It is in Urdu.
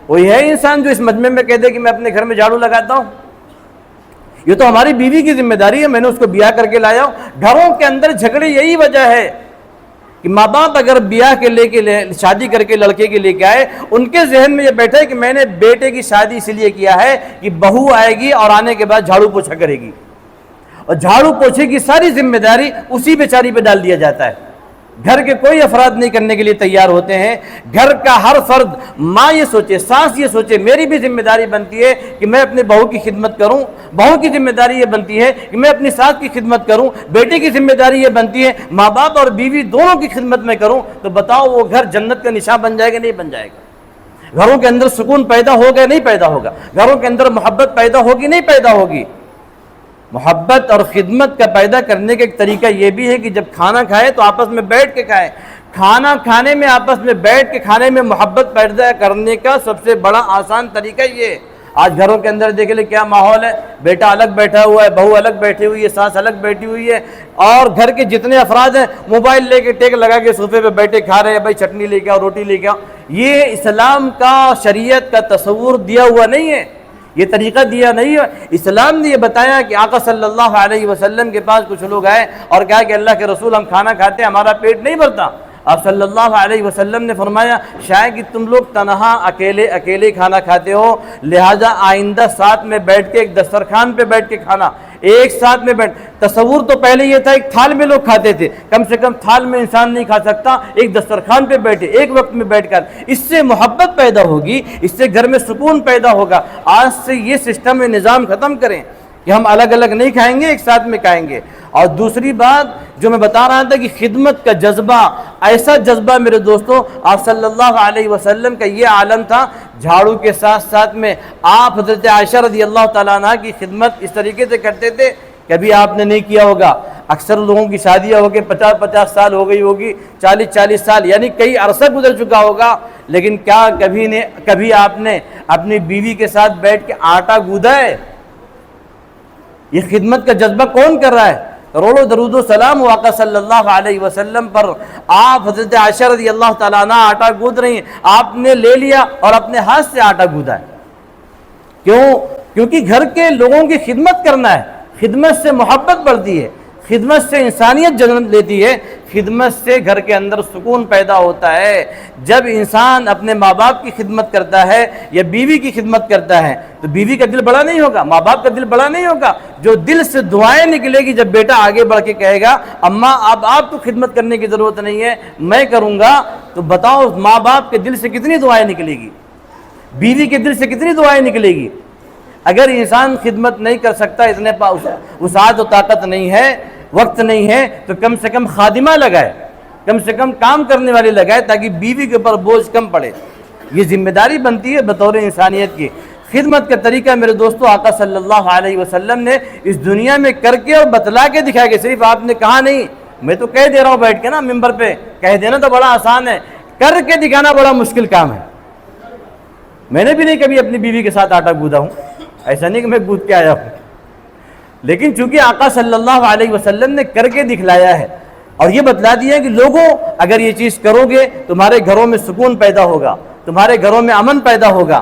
کوئی ہے انسان جو اس مجمع میں کہہ دے کہ میں اپنے گھر میں جھاڑو لگاتا ہوں؟ یہ تو ہماری بیوی کی ذمہ داری ہے، میں نے اس کو بیاہ کر کے لایا ہوں۔ گھروں کے اندر جھگڑے یہی وجہ ہے کہ ماں باپ اگر بیاہ کے لے کے شادی کر کے لڑکے کے لے کے آئے، ان کے ذہن میں یہ بیٹھا ہے کہ میں نے بیٹے کی شادی اس لیے کیا ہے کہ بہو آئے گی اور آنے کے بعد جھاڑو پوچھا کرے گی، اور جھاڑو پوچھے کی ساری ذمہ داری اسی بیچاری پہ ڈال دیا جاتا ہے۔ گھر کے کوئی افراد نہیں کرنے کے لیے تیار ہوتے ہیں۔ گھر کا ہر فرد، ماں یہ سوچے، ساس یہ سوچے میری بھی ذمہ داری بنتی ہے کہ میں اپنے بہو کی خدمت کروں، بہو کی ذمہ داری یہ بنتی ہے کہ میں اپنی ساس کی خدمت کروں، بیٹے کی ذمہ داری یہ بنتی ہے ماں باپ اور بیوی دونوں کی خدمت میں کروں۔ تو بتاؤ وہ گھر جنت کا نشان بن جائے گا نہیں بن جائے گا؟ گھروں کے اندر سکون پیدا ہوگا نہیں پیدا ہوگا؟ گھروں کے اندر محبت پیدا ہوگی نہیں پیدا ہوگی؟ محبت اور خدمت کا پیدا کرنے کا ایک طریقہ یہ بھی ہے کہ جب کھانا کھائے تو آپس میں بیٹھ کے کھائے۔ کھانا کھانے میں آپس میں بیٹھ کے کھانے میں محبت پیدا کرنے کا سب سے بڑا آسان طریقہ یہ ہے۔ آج گھروں کے اندر دیکھ لیں کیا ماحول ہے، بیٹا الگ بیٹھا ہوا ہے، بہو الگ بیٹھی ہوئی ہے، ساس الگ بیٹھی ہوئی ہے، اور گھر کے جتنے افراد ہیں موبائل لے کے ٹیک لگا کے صوفے پہ بیٹھے کھا رہے ہیں، بھائی چٹنی لے کے آؤ، روٹی لے کے آؤ۔ یہ اسلام کا، شریعت کا تصور دیا ہوا نہیں ہے، یہ طریقہ دیا نہیں ہے۔ اسلام نے یہ بتایا کہ آقا صلی اللہ علیہ وسلم کے پاس کچھ لوگ آئے اور کہا کہ اللہ کے رسول ہم کھانا کھاتے ہیں، ہمارا پیٹ نہیں بھرتا۔ آپ صلی اللہ علیہ وسلم نے فرمایا شاید کہ تم لوگ تنہا اکیلے کھانا کھاتے ہو، لہٰذا آئندہ ساتھ میں بیٹھ کے ایک دسترخوان پہ بیٹھ کے کھانا، ایک ساتھ میں بیٹھ۔ تصور تو پہلے یہ تھا ایک تھال میں لوگ کھاتے تھے، کم سے کم تھال میں انسان نہیں کھا سکتا، ایک دسترخوان پہ بیٹھے ایک وقت میں بیٹھ کر، اس سے محبت پیدا ہوگی، اس سے گھر میں سکون پیدا ہوگا۔ آج سے یہ سسٹم میں نظام ختم کریں کہ ہم الگ الگ نہیں کھائیں گے، ایک ساتھ میں کھائیں گے۔ اور دوسری بات جو میں بتا رہا تھا کہ خدمت کا جذبہ، ایسا جذبہ میرے دوستوں آپ صلی اللہ علیہ وسلم کا یہ عالم تھا، جھاڑو کے ساتھ ساتھ میں آپ حضرت عائشہ رضی اللہ تعالیٰ عنہ کی خدمت اس طریقے سے کرتے تھے۔ کبھی آپ نے نہیں کیا ہوگا، اکثر لوگوں کی شادیاں ہو گئی 50 سال ہو گئی ہوگی، 40 سال، یعنی کئی عرصہ گزر چکا ہوگا، لیکن کیا کبھی آپ نے اپنی بیوی کے ساتھ بیٹھ کے آٹا گودا ہے؟ یہ خدمت کا جذبہ کون کر رہا ہے؟ کروڑوں درود و سلام آقا صلی اللہ علیہ وسلم پر۔ آپ حضرت عائشہ رضی اللہ تعالیٰ عنہ آٹا گود رہی ہیں، آپ نے لے لیا اور اپنے ہاتھ سے آٹا گودا ہے۔ کیوں؟ کیونکہ گھر کے لوگوں کی خدمت کرنا ہے، خدمت سے محبت بڑھتی ہے، خدمت سے انسانیت جنم لیتی ہے، خدمت سے گھر کے اندر سکون پیدا ہوتا ہے۔ جب انسان اپنے ماں باپ کی خدمت کرتا ہے یا بیوی کی خدمت کرتا ہے تو بیوی کا دل بڑا نہیں ہوگا، ماں باپ کا دل بڑا نہیں ہوگا۔ جو دل سے دعائیں نکلے گی جب بیٹا آگے بڑھ کے کہے گا اماں اب آپ کو خدمت کرنے کی ضرورت نہیں ہے، میں کروں گا، تو بتاؤ ماں باپ کے دل سے کتنی دعائیں نکلے گی، بیوی کے دل سے کتنی دعائیں نکلے گی۔ اگر انسان خدمت نہیں کر سکتا، اتنے وسعت و طاقت نہیں ہے، وقت نہیں ہے، تو کم سے کم خادمہ لگائے، کم سے کم کام کرنے والے لگائے تاکہ بیوی کے اوپر بوجھ کم پڑے۔ یہ ذمہ داری بنتی ہے بطور انسانیت کی۔ خدمت کا طریقہ میرے دوستو آقا صلی اللہ علیہ وسلم نے اس دنیا میں کر کے اور بتلا کے دکھایا کہ صرف آپ نے کہا نہیں، میں تو کہہ دے رہا ہوں بیٹھ کے نا ممبر پہ، کہہ دینا تو بڑا آسان ہے، کر کے دکھانا بڑا مشکل کام ہے۔ میں نے بھی نہیں کبھی اپنی بیوی کے ساتھ آٹا گودا ہوں، ایسا نہیں کہ میں گود کے آیا ہوں، لیکن چونکہ آقا صلی اللہ علیہ وسلم نے کر کے دکھلایا ہے اور یہ بتلا دیا ہے کہ لوگوں اگر یہ چیز کرو گے تمہارے گھروں میں سکون پیدا ہوگا، تمہارے گھروں میں امن پیدا ہوگا۔